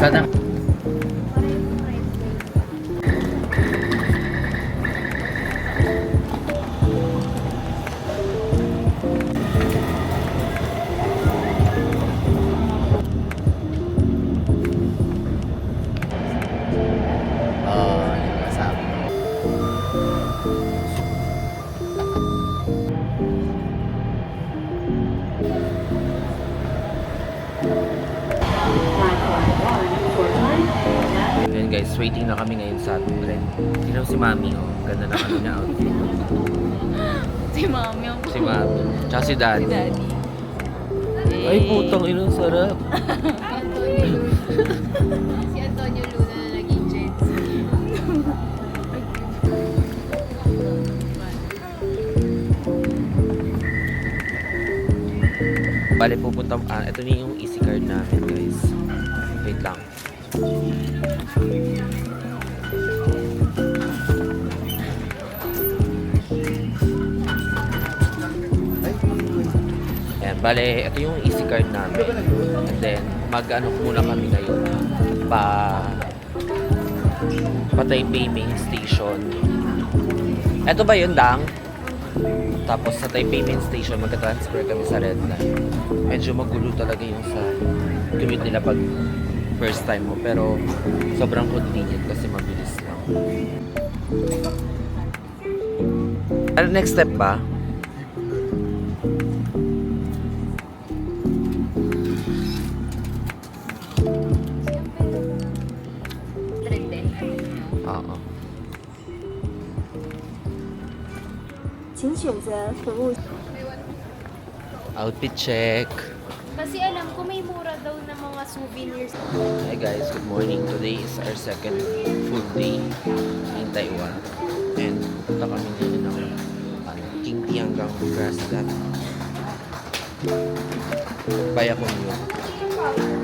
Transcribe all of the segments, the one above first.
Sana. Yung masabi. Ayan guys, waiting na kami ngayon sa tren. Sino si Mami, oh. Ganda na ano niya outfit. Si Mami ang Si Mami. Tsaka si Daddy. Si Daddy. Ay, putang ina, sarap. Si Antonio Luna na naging Gen Z. Bale, pupunta, ito na yung easy card namin guys. Wait lang. Ayan, bale, ito yung easy card namin. And then, mag-ano muna kami ngayon. Taipei main station. Ito ba yun, Dang? Tapos sa Taipei main station, magka-transfer kami sa Red Line. Medyo magulo talaga yung sa commute nila pag first time mo. Pero sobrang convenient kasi mabilis lang. Ano next step ba? Oo. 请选择服务。 Outfit check. Kasi alam ko may mura daw na mga souvenirs. Hi guys, good morning. Today is our second full day in Taiwan. And punta kami ngayon ng Qingti hanggang Grassland. Baya ko yun.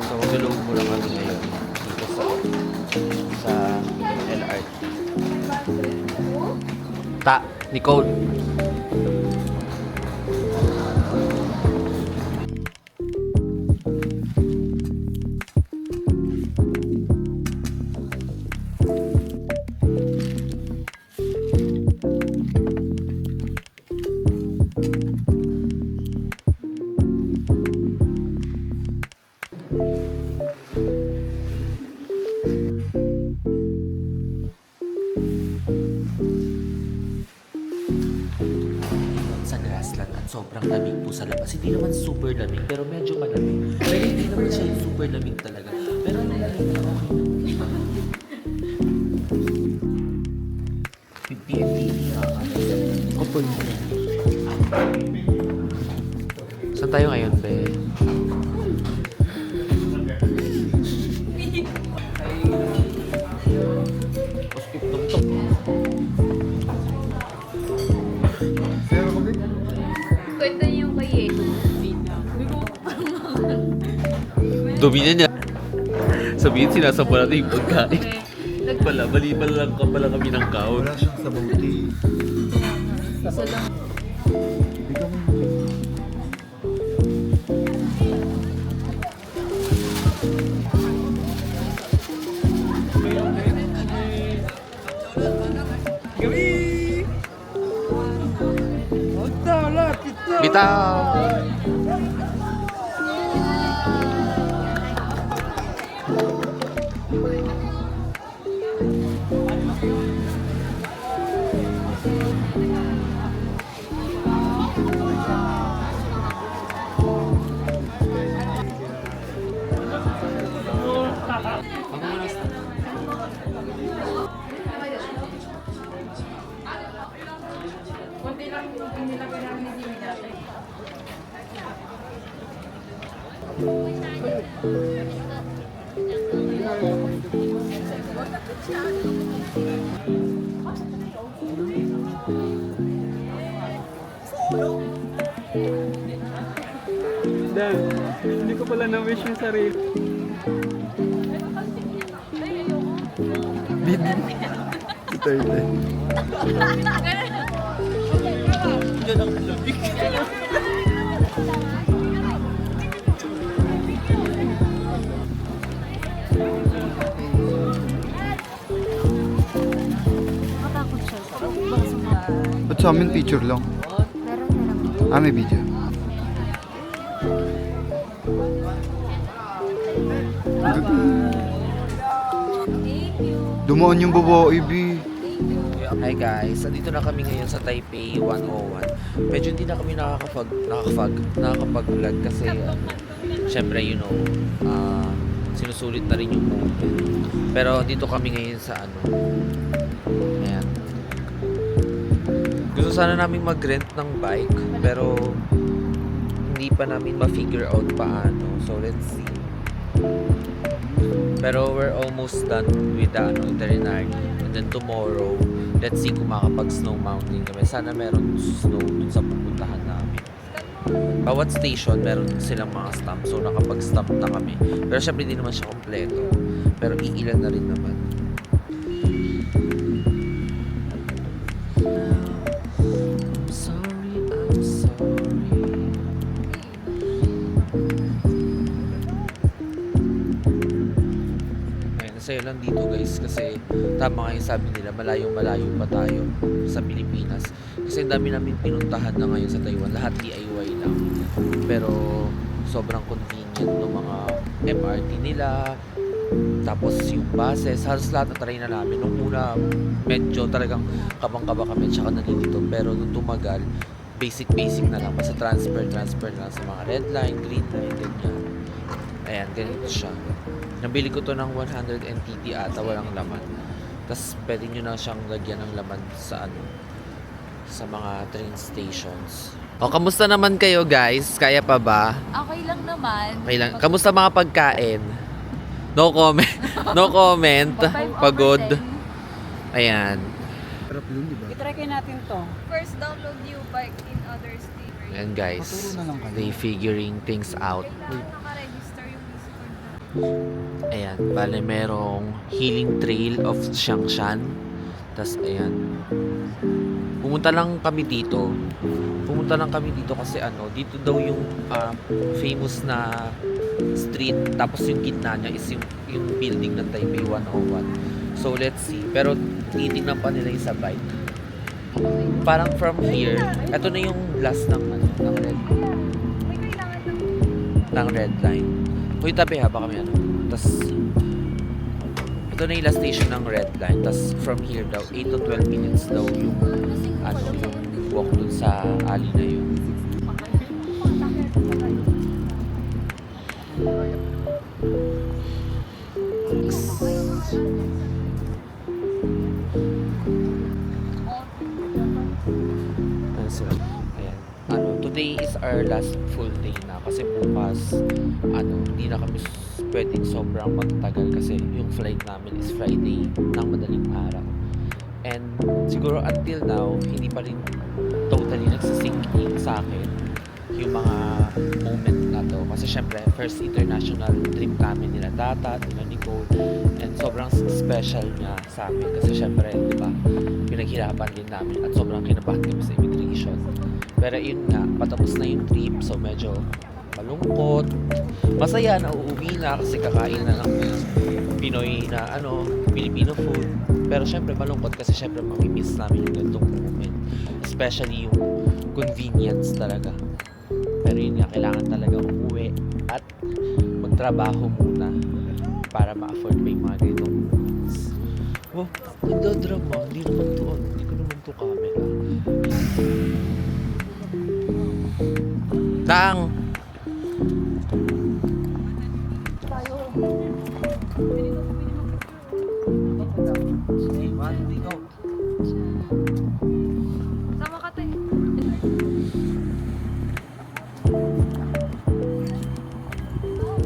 So maglulog muna kami ngayon dito sa LRT. Nicole. Sa Grassland at sobrang lamig po sa labas. Hindi naman super lamig, pero medyo malamig. Pero hindi naman siya yung super lamig talaga. Pero nalamig na okay. PND Kapag saan tayo ngayon, be? Kwento niyo yung kay Yeto. Dumi na niya. Sabihin, sinasamba natin yung pagkain. Pala, maliban lang ka pala kami ng count. Wala siyang sabuti. Isa lang. Bitaw! Dahil, hindi ko pala na-wish yung sarili. Nakatakot siya. Baka sumama. Ba't sa amin picture lang? Meron na lang. Ah, may video. Dumaan yung babae, B. Hi guys, andito na kami ngayon sa Taipei 101. Medyo hindi na kami nakakapag-vlog kasi syempre sinusulit na rin yung movement. Pero dito kami ngayon sa ayan. Gusto sana namin mag-rent ng bike pero hindi pa namin ma-figure out paano. So let's see. Pero we're almost done with the itinerary. And then tomorrow, let's see kung makapag-snow mountain kami. Sana meron snow dun sa pupuntahan namin. Bawat station, meron silang mga stamp. So nakapag-stamp na kami. Pero syempre hindi naman siya kompleto. Pero iilan na rin naman. I'm sorry. Masaya lang dito guys kasi tama nga yung sabi nila malayo pa tayo sa Pilipinas kasi ang dami namin pinuntahan na ngayon sa Taiwan, lahat DIY lang pero sobrang convenient ng mga MRT nila, tapos yung buses, halos lahat na try na namin. Nung una medyo talagang kabang-kaba kami tsaka nalilito, pero nung tumagal basic na lang, basta transfer na lang sa mga red line, green line, ganyan. Ayan, ganito siya. Nabili ko to ng 100 NTT ata, walang laman. Tapos pwede nyo na siyang lagyan ng laman sa sa mga train stations. O, kamusta naman kayo guys? Kaya pa ba? Okay lang naman. Okay lang. Kamusta mga pagkain? No comment. No comment. Pagod. Ayan. Sarap yun, di ba? I-try kayo natin to. First download you bike in other state. Ayan guys. Paturo na lang kayo. They figuring things out. Kailangan naka-register yung visitor na. Ayan, bale merong healing trail of Xiangshan. Tas ayan. Pumunta lang kami dito kasi dito daw yung famous na street. Tapos yung gitna niya is yung building ng Taipei 101. So let's see. Pero titignan pa nila yung sa bike. Parang from here, eto na yung last ng red line. Uy, tabi ha, baka may Tas, ito na yung last station ng red line. Tas, from here daw, 8 to 12 minutes daw yung, yung walk dun sa alley na yun. Ayan sila. Ayan. Today is our last full day na kasi bukas hindi na kami pwedeng sobrang magtagal kasi yung flight namin is Friday ng madaling araw. And siguro until now, hindi pa rin totally nagsisink in sa akin yung mga moment na to. Kasi syempre, first international trip namin nila Tata, nila Nicole, and sobrang special niya sa amin. Kasi syempre, di ba, pinaghirapan din namin at sobrang kinabahan kami sa immigration. Pero yun nga, patapos na yung trip, so medyo malungkot. Masaya na uuwi na kasi kakain na lang Pinoy na Filipino food. Pero syempre malungkot kasi syempre mamimiss namin yung ganitong moment. Especially yung convenience talaga. Pero yun nga, kailangan talaga umuwi at magtrabaho muna para ma-afford pa yung mga ganitong moments. Oh, nagdadrama. Hindi ko naman to camera. Tang! Sige, one, go. Tama ka, te.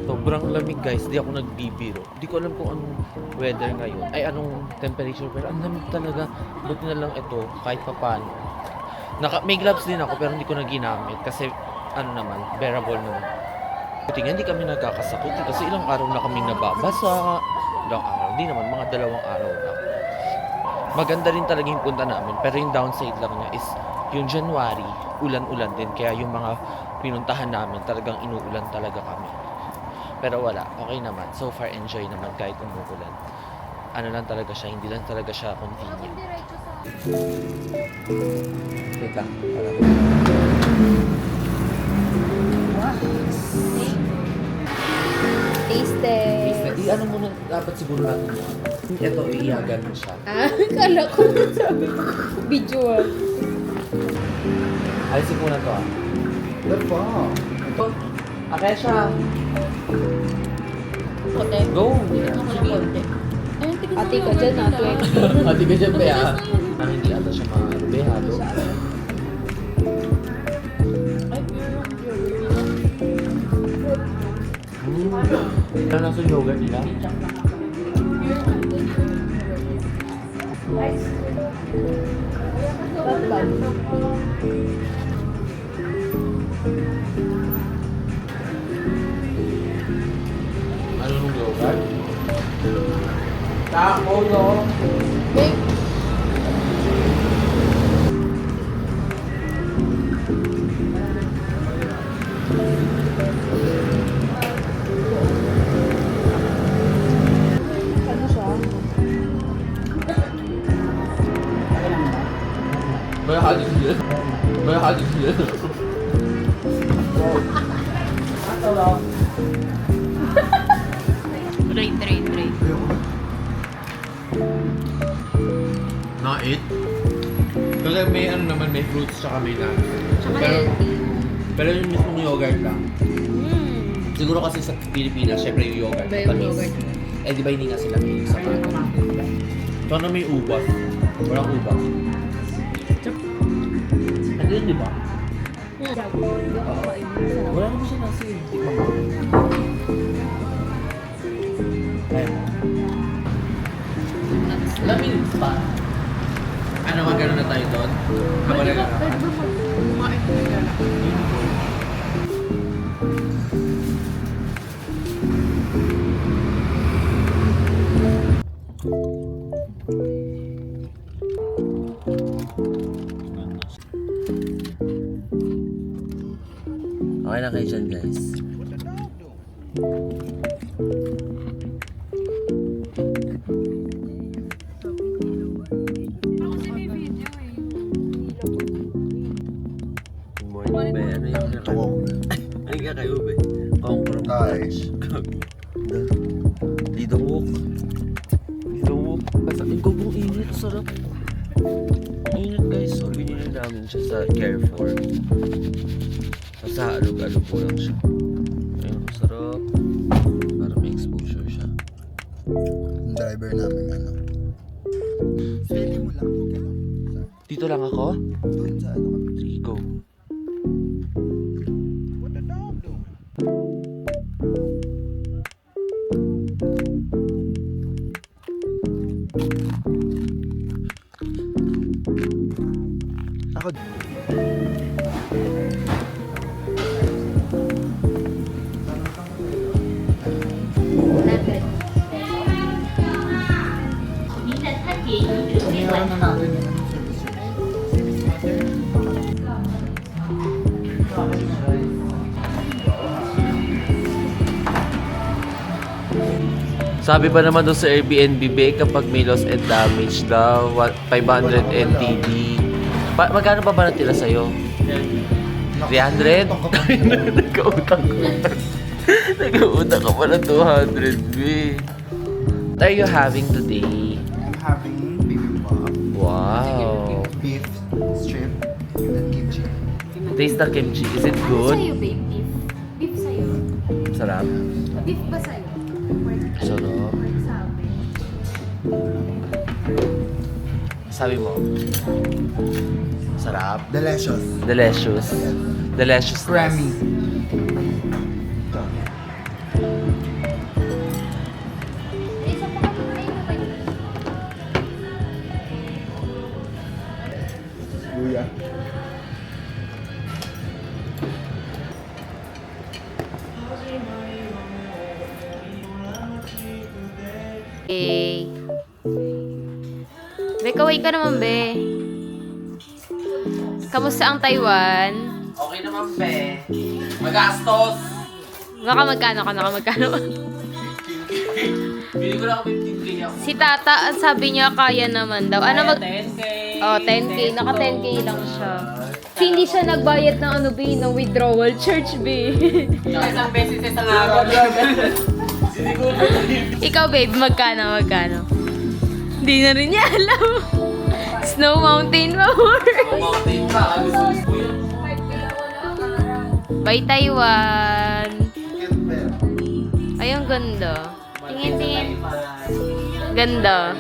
Sobrang lamig guys, di ako nagbibiro. Di ko alam kung anong weather ngayon. Ay, anong temperature. Pero ang lamig talaga. Buti na lang ito, kahit pa paano. May gloves din ako pero hindi ko na ginamit. Kasi, ano naman, bearable naman. Buti nga, hindi kami nagkakasakit. Kasi ilang araw na kaming nababasa. Ilang araw. Hindi naman, mga 2 araw na. Maganda rin talaga yung punta namin. Pero yung downside lang niya is, yung January, ulan-ulan din. Kaya yung mga pinuntahan namin, talagang inuulan talaga kami. Pero wala, okay naman. So far, enjoy naman kahit umuulan. Ano lang talaga siya, hindi lang talaga siya convenient. Diretso sa... Wait lang. Taste test. Ano muna, dapat siguro natin yun. Ito, iiyagan mo siya. Kala ko sabi ko, visual. Alisin muna to ah. Ano ba? Ito, Akesha. Kote. Go! Sige. Ate ka dyan 20. Ate ka dyan ba yan? Hindi ata siya mga behado. Ano nasa yogurt nila? Ano nung yogurt? Taco, no? Ano siya? May halis yun. May halis yun. Tray. Na-eat? Kasi may ano naman, may fruits tsaka may nuts. Tsaka Pero, healthy. pero yung mismong yogurt lang. Siguro kasi sa Pilipinas, syempre yung yogurt. Iba yung matamis. yogurt. Eh, di ba hindi nga sila may sa mga. Sana may ubas. Walang ubas. Ano yun, di ba? Wala naman siya nasa yun. Tikman mo. Kaya mo? Lamin pa. Ano, magano na tayo doon? Habang nagkakapan? Okay na kayo dyan, guys. Kasi may video eh. Good morning, be. Ano yung Tukong. Ano ka kayo, be? Kongkrong Ay. Didamok. Didamok. Ang gugong init. Sarap. Ang init, guys. So, binili namin siya sa Carrefour. Sa alog-alog ko lang siya. Ayun, sarap. Para may exposure siya. Yung driver namin ano. Pwede mo lang. Okay lang. Dito lang ako? Doon sa ano. Sige, go. Ako. Pinayaran na natin yung service. Sabi pa naman doon sa Airbnb, be, kapag may loss and damage daw, 500 NTD. Magkano pa ba natira sa'yo? 300? Nagkautang ko. Nagkautang ka pa ng 200, be. What are you having today? I'm having bibimbap, Wow. beef strip, and then kimchi. Taste the kimchi. Is it Ano good? sa'yo, babe? Beef? Beef sa'yo? Sarap. Beef ba sa'yo? masasabi mo? Sarap. Delicious. Delicious. Delicious. Creamy. Luya. Eh. Be, kaway ka naman, be. Kamusta ang Taiwan? Okay naman, be. Magastos. Magkano? Bili ko lang 15K ako. Si Tata, sabi niya kaya naman daw. Ano mag... 10K. Oh, 10K. Naka 10K lang siya. Kasi hindi siya nagbayad ng ano, B, ng withdrawal charge, B. Isang beses isang araw. Ikaw, babe, magkano? Hindi na rin niya alam. Snow Mountain pa more. Mountain pa. Bye, Taiwan. Ay, ang ganda. Tingin. Ganda.